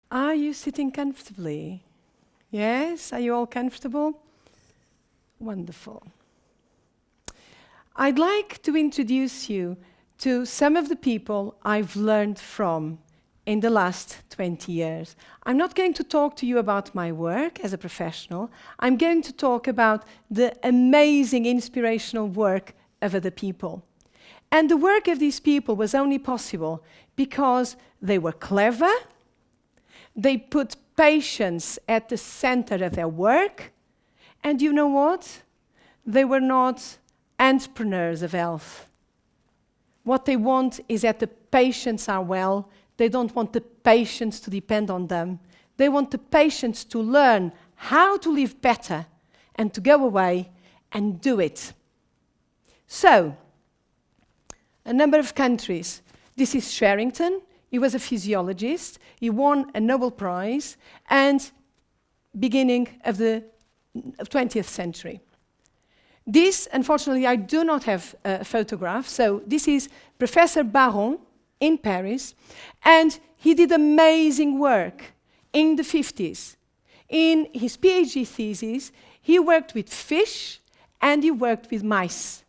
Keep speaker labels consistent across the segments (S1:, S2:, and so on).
S1: Are you sitting comfortably? Yes? Are you all comfortable? Wonderful. I'd like to introduce you to some of the people I've learned from in the last 20 years. I'm not going to talk to you about my work as a professional. I'm going to talk about the amazing inspirational work of other people. And the work of these people was only possible because they were clever, they put patience at the center of their work, and you know what? They were not entrepreneurs of health. What they want is that the patients are well. They don't want the patients to depend on them. They want the patients to learn how to live better and to go away and do it. So, a number of countries. This is Sherrington. He was a physiologist. He won a Nobel Prize and beginning of the 20th century. This, unfortunately, I do not have a photograph. So this is Professor Baron in Paris, and he did amazing work in the 50s. In his PhD thesis, he worked with fish and he worked with mice.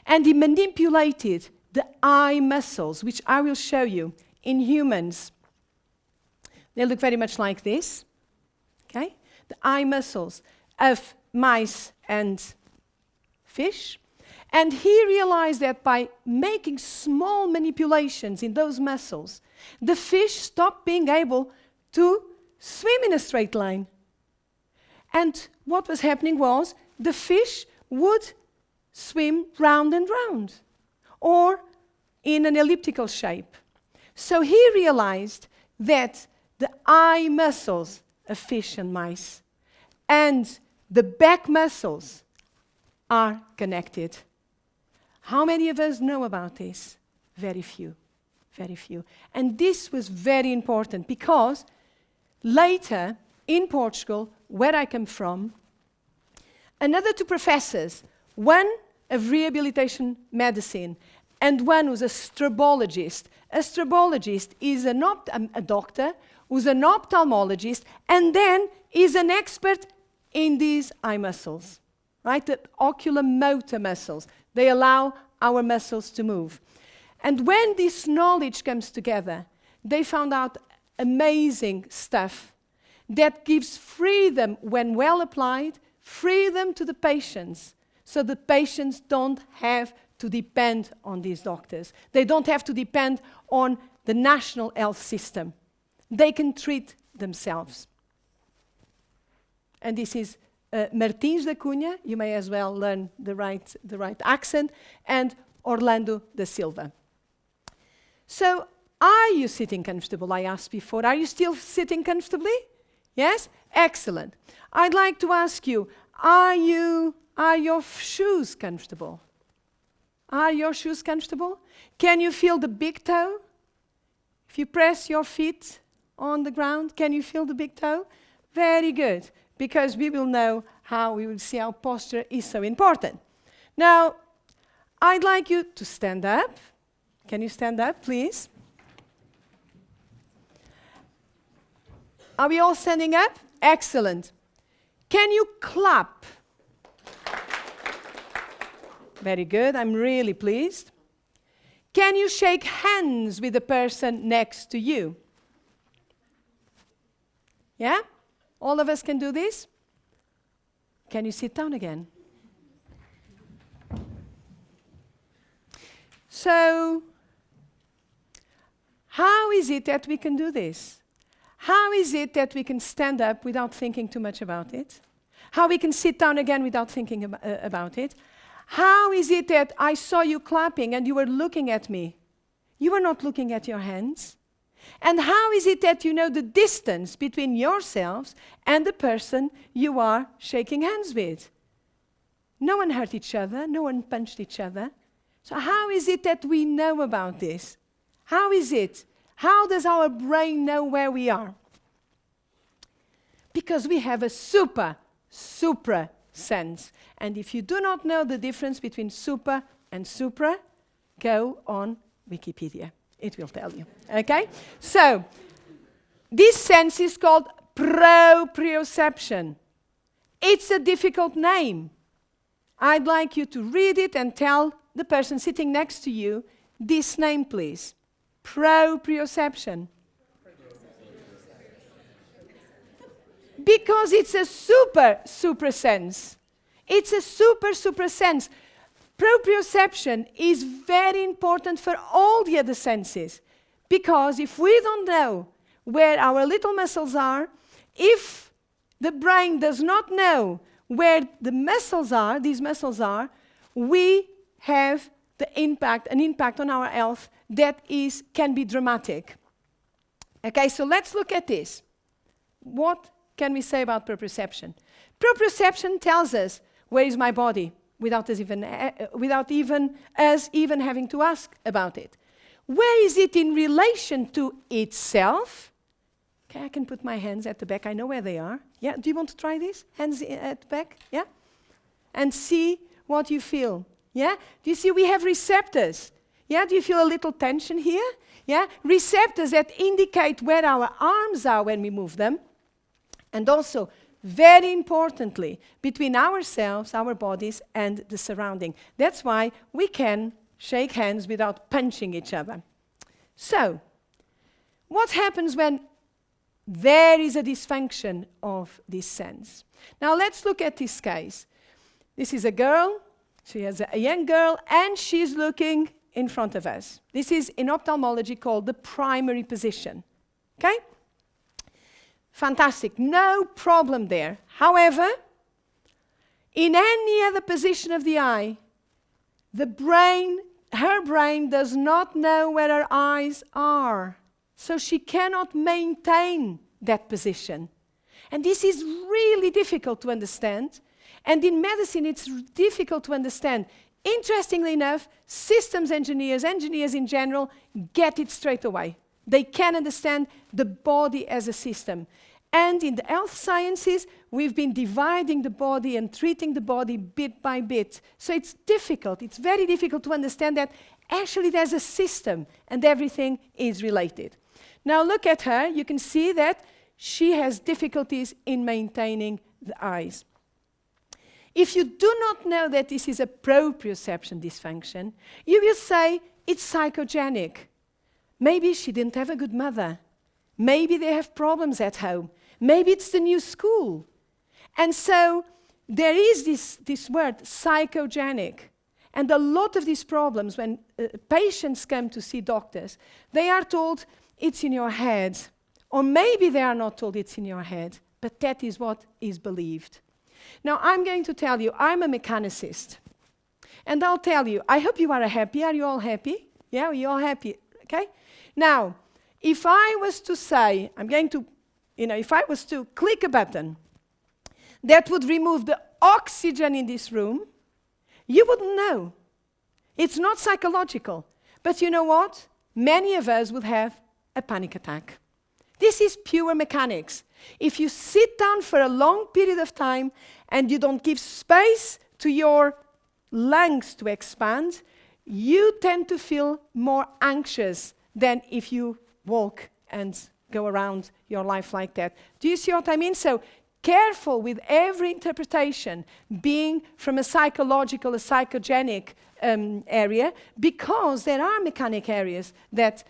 S1: And he manipulated the eye muscles, which I will show you in humans. They look very much like this, okay? The eye muscles of mice and fish. And he realized that by making small manipulations in those muscles, the fish stopped being able to swim in a straight line. And what was happening was the fish would swim round and round, or in an elliptical shape. So he realized that the eye muscles of fish and mice and the back muscles are connected. How many of us know about this? Very few, very few. And this was very important because later in Portugal, where I come from, another two professors, one of rehabilitation medicine and one was a strobologist. A strobologist is a doctor who's an ophthalmologist and then is an expert in these eye muscles, right? The oculomotor muscles. They allow our muscles to move. And when this knowledge comes together, they found out amazing stuff that gives freedom, when well applied, freedom to the patients, so the patients don't have to depend on these doctors. They don't have to depend on the national health system. They can treat themselves. And this is Martins da Cunha, you may as well learn the right accent, and Orlando da Silva. So, are you sitting comfortable? I asked before. Are you still sitting comfortably? Yes? Excellent. I'd like to ask you, are your shoes comfortable? Are your shoes comfortable? Can you feel the big toe? If you press your feet on the ground, can you feel the big toe? Very good, because we will see how posture is so important. Now, I'd like you to stand up. Can you stand up, please? Are we all standing up? Excellent. Can you clap? Very good, I'm really pleased. Can you shake hands with the person next to you? Yeah? All of us can do this? Can you sit down again? So, how is it that we can do this? How is it that we can stand up without thinking too much about it? How we can sit down again without thinking about it? How is it that I saw you clapping and you were looking at me? You were not looking at your hands. And how is it that you know the distance between yourselves and the person you are shaking hands with? No one hurt each other, no one punched each other. So how is it that we know about this? How is it? How does our brain know where we are? Because we have a supra sense. And if you do not know the difference between super and supra, go on Wikipedia. It will tell you. Okay? So, This sense is called proprioception. It's a difficult name. I'd like you to read it and tell the person sitting next to you this name, please. Proprioception. Because it's a super sense. It's a super sense. Proprioception is very important for all the other senses. Because if we don't know where our little muscles are, if the brain does not know where the muscles are, these muscles are, we have an impact on our health that can be dramatic. Okay, so let's look at this. What can we say about proprioception? Proprioception tells us, where is my body? Without us even having to ask about it. Where is it in relation to itself? Okay, I can put my hands at the back. I know where they are. Yeah, do you want to try this? Hands at the back, yeah? And see what you feel. Yeah? Do you see we have receptors? Yeah, do you feel a little tension here? Yeah? Receptors that indicate where our arms are when we move them. And also, very importantly, between ourselves, our bodies, and the surrounding. That's why we can shake hands without punching each other. So, what happens when there is a dysfunction of this sense? Now, let's look at this case. This is a girl. She has a young girl, and she's looking in front of us. This is, in ophthalmology, called the primary position. Okay? Fantastic. No problem there. However, in any other position of the eye, her brain does not know where her eyes are. So she cannot maintain that position. And this is really difficult to understand. And in medicine, it's difficult to understand. Interestingly enough, systems engineers in general, get it straight away. They can understand the body as a system. And in the health sciences, we've been dividing the body and treating the body bit by bit. So it's difficult. It's very difficult to understand that actually there's a system and everything is related. Now look at her. You can see that she has difficulties in maintaining the eyes. If you do not know that this is a proprioception dysfunction, you will say it's psychogenic. Maybe she didn't have a good mother. Maybe they have problems at home. Maybe it's the new school. And so there is this word, psychogenic. And a lot of these problems, when patients come to see doctors, they are told it's in your head. Or maybe they are not told it's in your head, but that is what is believed. Now, I'm going to tell you, I'm a mechanicist. And I'll tell you, I hope you are happy. Are you all happy? Yeah, are you all happy? Okay? Now, if I was to say, if I was to click a button that would remove the oxygen in this room, you wouldn't know. It's not psychological. But you know what? Many of us would have a panic attack. This is pure mechanics. If you sit down for a long period of time and you don't give space to your lungs to expand, you tend to feel more anxious than if you walk and go around your life like that. Do you see what I mean? So careful with every interpretation being from a psychological, a psychogenic area, because there are mechanic areas that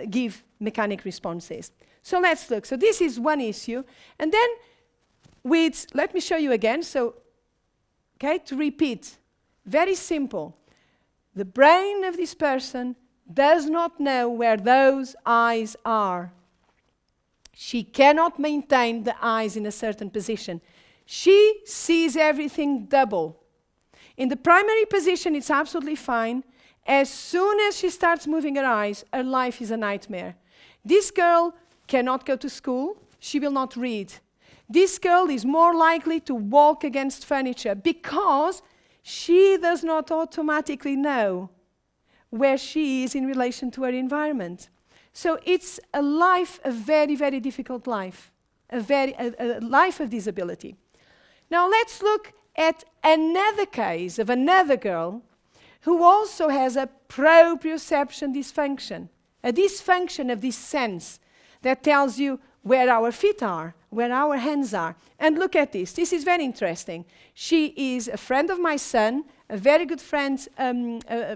S1: give mechanic responses. So let's look. So this is one issue. And then let me show you again. So, okay, to repeat, very simple. The brain of this person does not know where those eyes are. She cannot maintain the eyes in a certain position. She sees everything double. In the primary position, it's absolutely fine. As soon as she starts moving her eyes, her life is a nightmare. This girl cannot go to school. She will not read. This girl is more likely to walk against furniture because she does not automatically know where she is in relation to her environment. So it's a very, very difficult life, a life of disability. Now let's look at another case of another girl who also has a proprioception dysfunction, a dysfunction of this sense that tells you where our feet are, where our hands are. And look at this. This is very interesting. She is a friend of my son, a very good friend,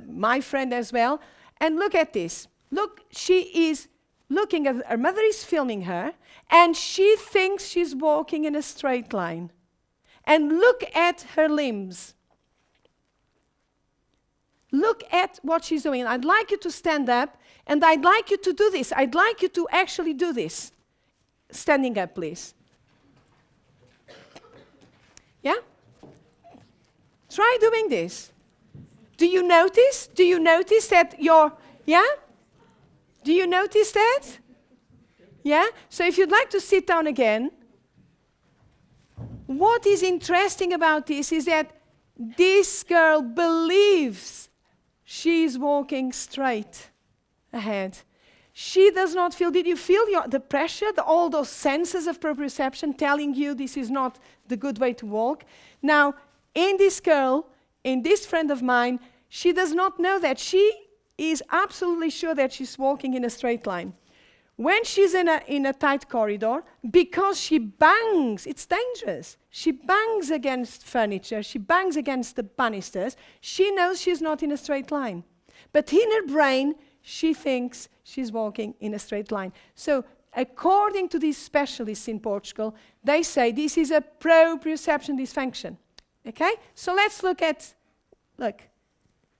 S1: my friend as well. And look at this. Look, she is looking at, her mother is filming her, and she thinks she's walking in a straight line. And look at her limbs. Look at what she's doing. I'd like you to stand up, and I'd like you to do this. I'd like you to actually do this. Standing up, please. Yeah? Try doing this. Do you notice? Do you notice that you're, yeah? Do you notice that? Yeah? So if you'd like to sit down again, what is interesting about this is that this girl believes she's walking straight ahead. She does not feel, did you feel the pressure, all those senses of proprioception telling you this is not the good way to walk? Now, in this girl, in this friend of mine, she does not know that. She is absolutely sure that she's walking in a straight line. When she's in a tight corridor, because she bangs, it's dangerous. She bangs against furniture, she bangs against the banisters, she knows she's not in a straight line. But in her brain, she thinks she's walking in a straight line. So, according to these specialists in Portugal, they say this is a proprioception dysfunction. Okay? So let's look,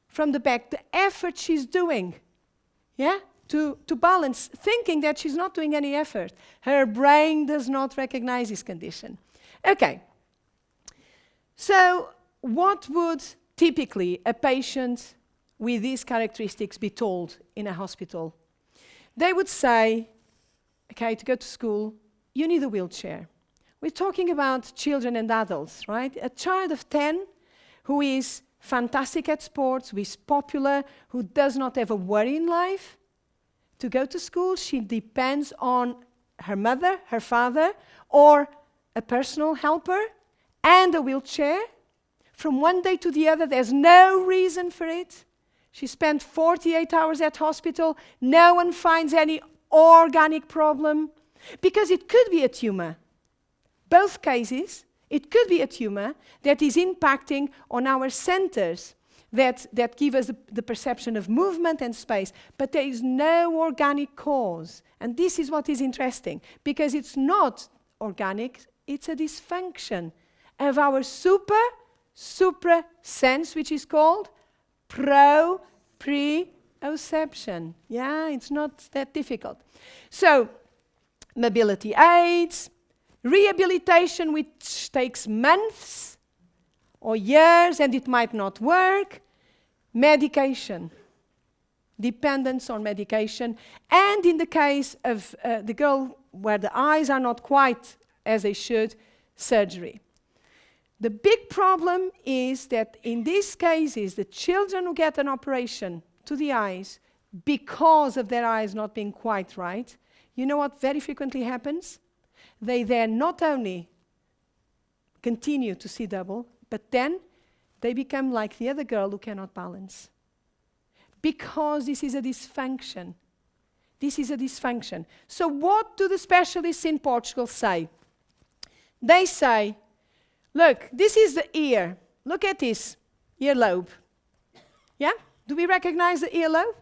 S1: from the back, the effort she's doing. Yeah? To balance, thinking that she's not doing any effort. Her brain does not recognize this condition. Okay. So, what would typically a patient with these characteristics be told in a hospital? They would say, okay, to go to school, you need a wheelchair. We're talking about children and adults, right? A child of 10 who is fantastic at sports, who is popular, who does not have a worry in life. To go to school, she depends on her mother, her father, or a personal helper, and a wheelchair. From one day to the other, there's no reason for it. She spent 48 hours at hospital. No one finds any organic problem, because it could be a tumor. Both cases, it could be a tumor that is impacting on our centers that give us the perception of movement and space, but there is no organic cause. And this is what is interesting, because it's not organic, it's a dysfunction of our supra sense, which is called proprioception. Yeah, it's not that difficult. So, mobility aids, rehabilitation, which takes months or years, and it might not work. Medication, dependence on medication, and in the case of the girl where the eyes are not quite as they should, surgery. The big problem is that in these cases, the children who get an operation to the eyes because of their eyes not being quite right, you know what very frequently happens? They then not only continue to see double, but then they become like the other girl who cannot balance. Because this is a dysfunction. This is a dysfunction. So what do the specialists in Portugal say? They say, look, this is the ear. Look at this earlobe. Yeah? Do we recognize the earlobe?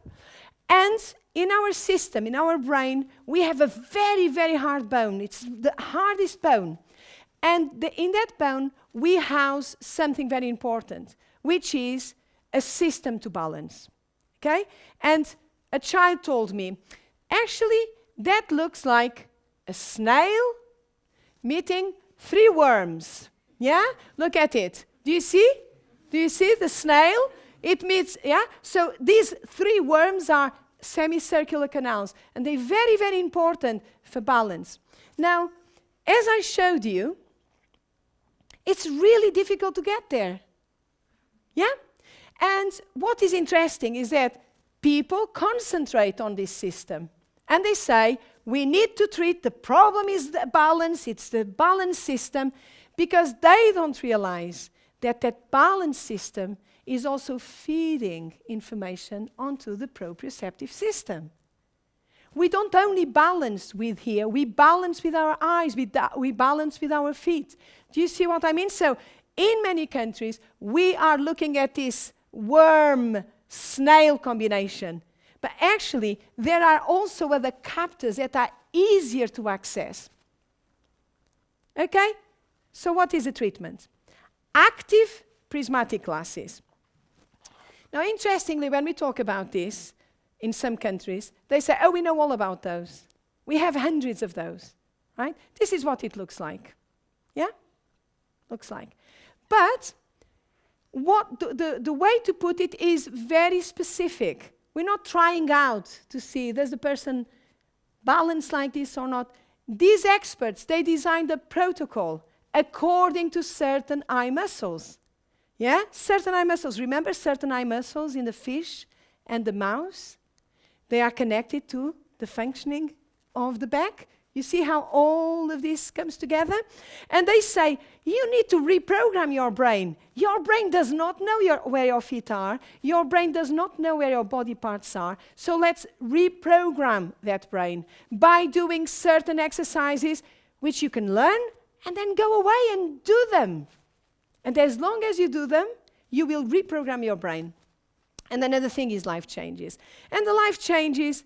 S1: And in our system, in our brain, we have a very, very hard bone. It's the hardest bone. And in that bone, we house something very important, which is a system to balance. Okay? And a child told me, actually, that looks like a snail meeting 3 worms. Yeah? Look at it. Do you see? Do you see the snail? It meets, yeah? So these 3 worms are semicircular canals, and they're very, very important for balance. Now, as I showed you, it's really difficult to get there. Yeah? And what is interesting is that people concentrate on this system. And they say, we need to treat, the problem is the balance, it's the balance system, because they don't realize that that balance system is also feeding information onto the proprioceptive system. we don't only balance with here, we balance with our eyes, we balance with our feet. Do you see what I mean? So in many countries, we are looking at this worm-snail combination. But actually, there are also other captors that are easier to access. Okay? So what is the treatment? Active prismatic glasses. Now, interestingly, when we talk about this, in some countries, they say, oh, we know all about those. We have hundreds of those, right? This is what it looks like. Yeah? Looks like. But what the way to put it is very specific. We're not trying out to see, does the person balance like this or not? These experts, they designed a protocol according to certain eye muscles. Yeah? Certain eye muscles. Remember certain eye muscles in the fish and the mouse? They are connected to the functioning of the back. You see how all of this comes together? And they say, you need to reprogram your brain. Your brain does not know where your feet are. Your brain does not know where your body parts are. So let's reprogram that brain by doing certain exercises which you can learn and then go away and do them. And as long as you do them, you will reprogram your brain. And another thing is life changes. And the life changes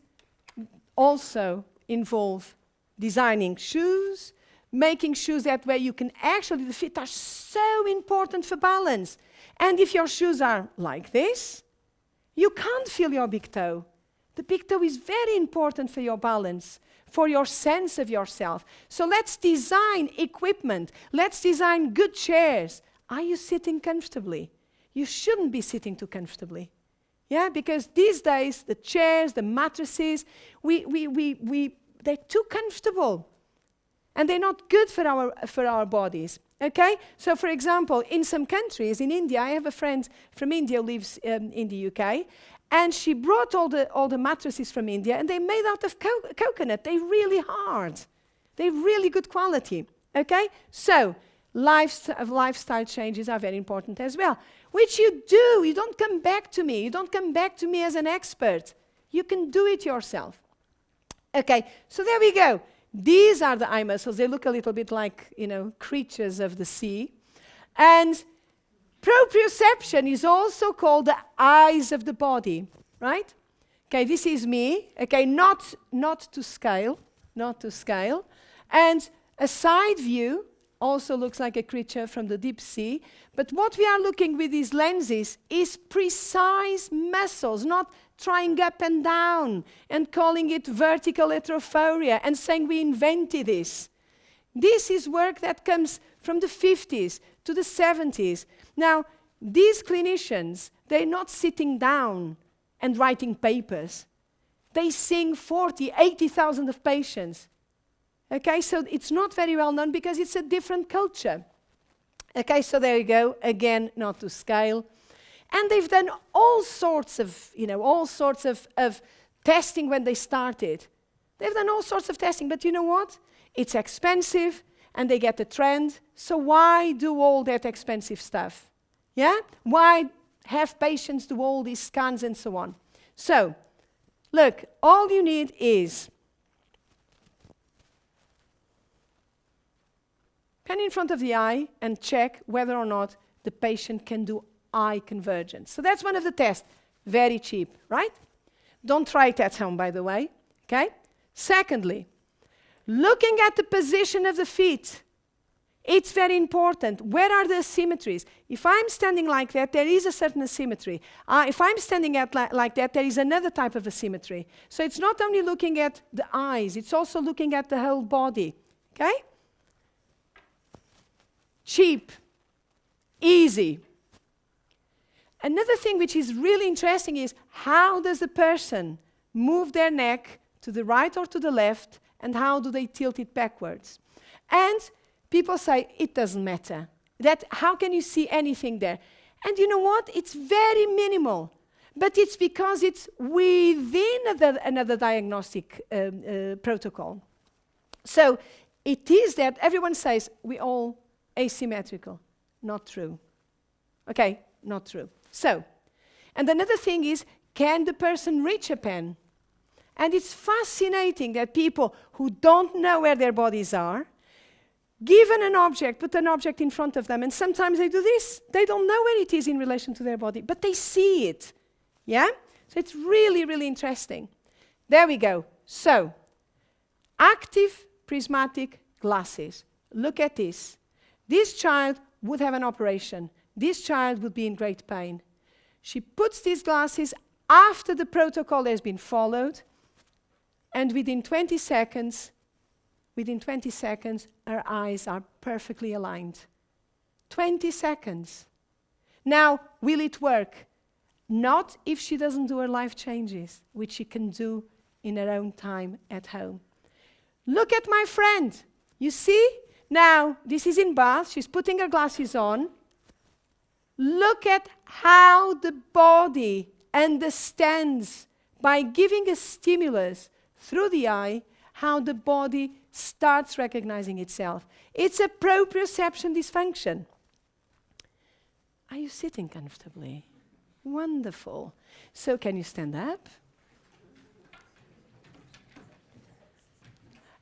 S1: also involve designing shoes, making shoes that way you can actually, the feet are so important for balance. And if your shoes are like this, you can't feel your big toe. The big toe is very important for your balance, for your sense of yourself. So let's design equipment. Let's design good chairs. Are you sitting comfortably? You shouldn't be sitting too comfortably. Yeah, because these days, the chairs, the mattresses, they're too comfortable. And they're not good for our bodies. Okay? So, for example, in some countries, in India, I have a friend from India who lives in the UK, and she brought all the mattresses from India, and they're made out of coconut. They're really hard. They're really good quality. Okay? So, lifestyle changes are very important as well. Which you do. You don't come back to me. You don't come back to me as an expert. You can do it yourself. Okay, so there we go. These are the eye muscles. They look a little bit like, creatures of the sea. And proprioception is also called the eyes of the body, right? Okay, this is me. Okay, not to scale, not to scale. And a side view also looks like a creature from the deep sea. But what we are looking with these lenses is precise muscles, not trying up and down and calling it vertical heterophoria and saying we invented this. This is work that comes from the 50s to the 70s. Now, these clinicians, they're not sitting down and writing papers. They see 40, 80,000 of patients. Okay, so it's not very well known because it's a different culture. Okay, so there you go. Again, not to scale. And they've done all sorts of testing when they started. They've done all sorts of testing, but you know what? It's expensive, and they get the trend. So why do all that expensive stuff? Yeah? Why have patients do all these scans and so on? So, look, all you need is pen in front of the eye and check whether or not the patient can do eye convergence. So that's one of the tests. Very cheap, right? Don't try it at home, by the way. Okay? Secondly, looking at the position of the feet. It's very important. Where are the asymmetries? If I'm standing like that, there is a certain asymmetry. If I'm standing like that, there is another type of asymmetry. So it's not only looking at the eyes, it's also looking at the whole body. Okay? Cheap. Easy. Another thing which is really interesting is how does the person move their neck to the right or to the left, and how do they tilt it backwards? And people say, it doesn't matter. How can you see anything there? And you know what? It's very minimal. But it's because it's within another diagnostic protocol. So it is that everyone says, we're all asymmetrical. Not true. Okay, not true. So, and another thing is, can the person reach a pen? And it's fascinating that people who don't know where their bodies are, given an object, put an object in front of them, and sometimes they do this. They don't know where it is in relation to their body, but they see it. Yeah? So it's really, really interesting. There we go. So, active prismatic glasses. Look at this. This child would have an operation. This child would be in great pain. She puts these glasses after the protocol has been followed, and within 20 seconds, her eyes are perfectly aligned. 20 seconds. Now, will it work? Not if she doesn't do her life changes, which she can do in her own time at home. Look at my friend. You see? Now, this is in Bath. She's putting her glasses on. Look at how the body understands, by giving a stimulus through the eye, how the body starts recognizing itself. It's a proprioception dysfunction. Are you sitting comfortably? Wonderful. So can you stand up?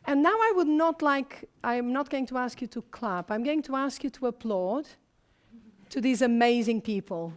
S1: And now I'm not going to ask you to clap. I'm going to ask you to applaud to these amazing people